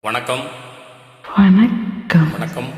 வணக்கம். வணக்கம். வணக்கம்.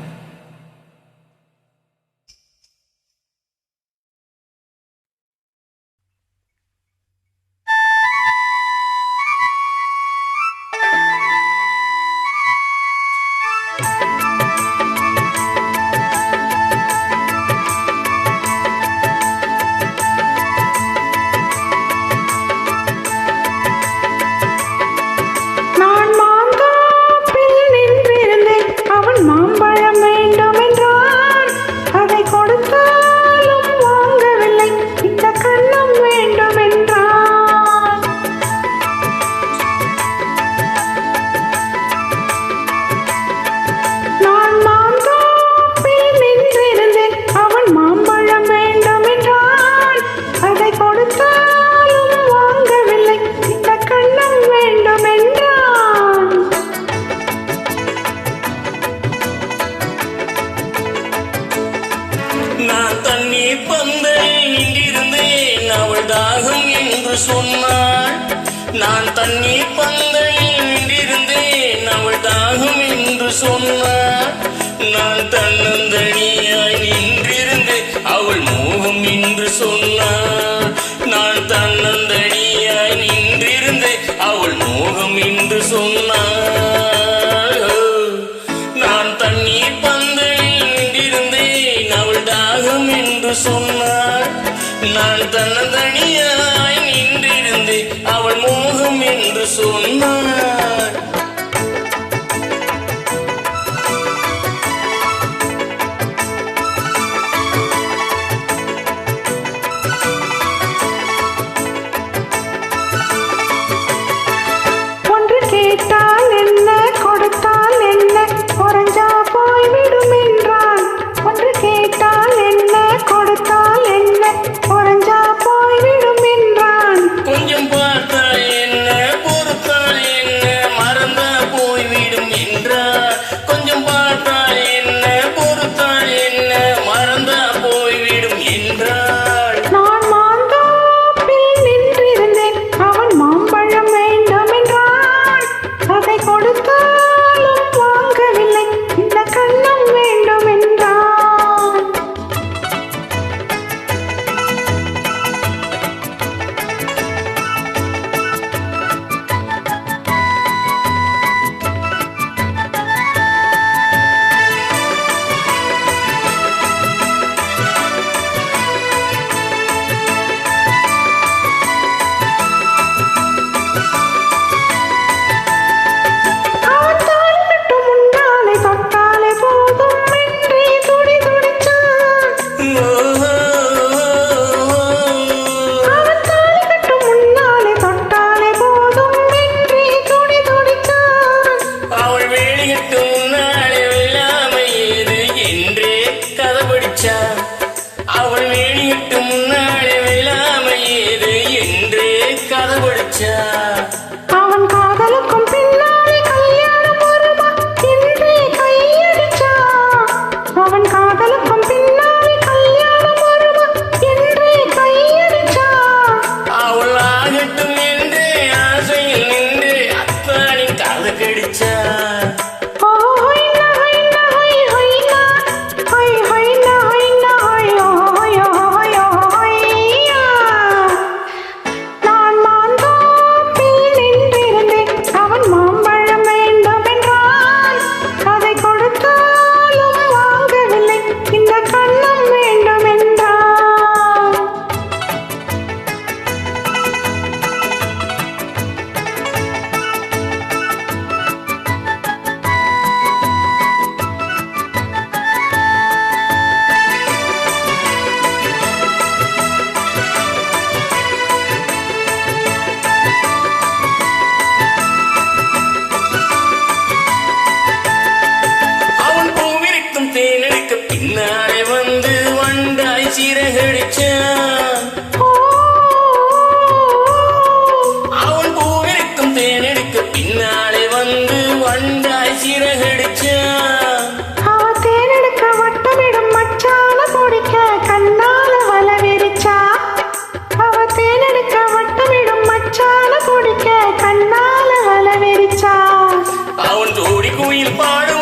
நான் தண்ணீர் பந்தலில் நின்றிருந்தேன், அவள் தாகம் என்று சொன்னாள். நான் தண்ணீர் பந்தலில் நின்றிருந்தேன், அவள் தாகம் என்று சொன்னாள். நான் தன்னந்தனியாய் நின்றிருந்து அவள் மோகம் என்று சொன்னாள். நான் தன்னந்தனியாய் நின்றிருந்து அவள் மோகம் என்று சொன்னாள். நான் தண்ணீர் பந்தலில் நின்றிருந்தேன், அவள் தாகம் என்று சொன்னாள். நான் தன்னந்தனியாய் நின்றிருந்து அவள் மோகம் என்று சொன்னாள். அவள் வேணியிட்டு முன்னாலே வெல்லாமை ஏது என்றே கதை படிச்சா. அவன் காதலுக்கும் பின்னாலே கல்யாணம் வருமா என்றே கையடிச்சா. அவன் காதலுக்கும் பின்னாலே கல்யாணம் வருமா என்றே கையடிச்சா. அவள் ஆகட்டும் என்றே ஆசையில் நின்று அத்தானின் கதை கடிச்சா. பின்னாலே வந்து வண்டாய் சிறகடிச்சான். அவன் பூவிற்கும் தேனெடுக்க பின்னாலே வந்து வண்டாய் சிறகடிச்சான். அவ தேனெடுக்க வட்டமிடும் மச்சான பிடிக்க கண்ணால வல விரிச்சா. அவ தேனெடுக்க வட்டமிடும் மச்சான பிடிக்க கண்ணால வல விரிச்சா. அவன் குயில் பாடும்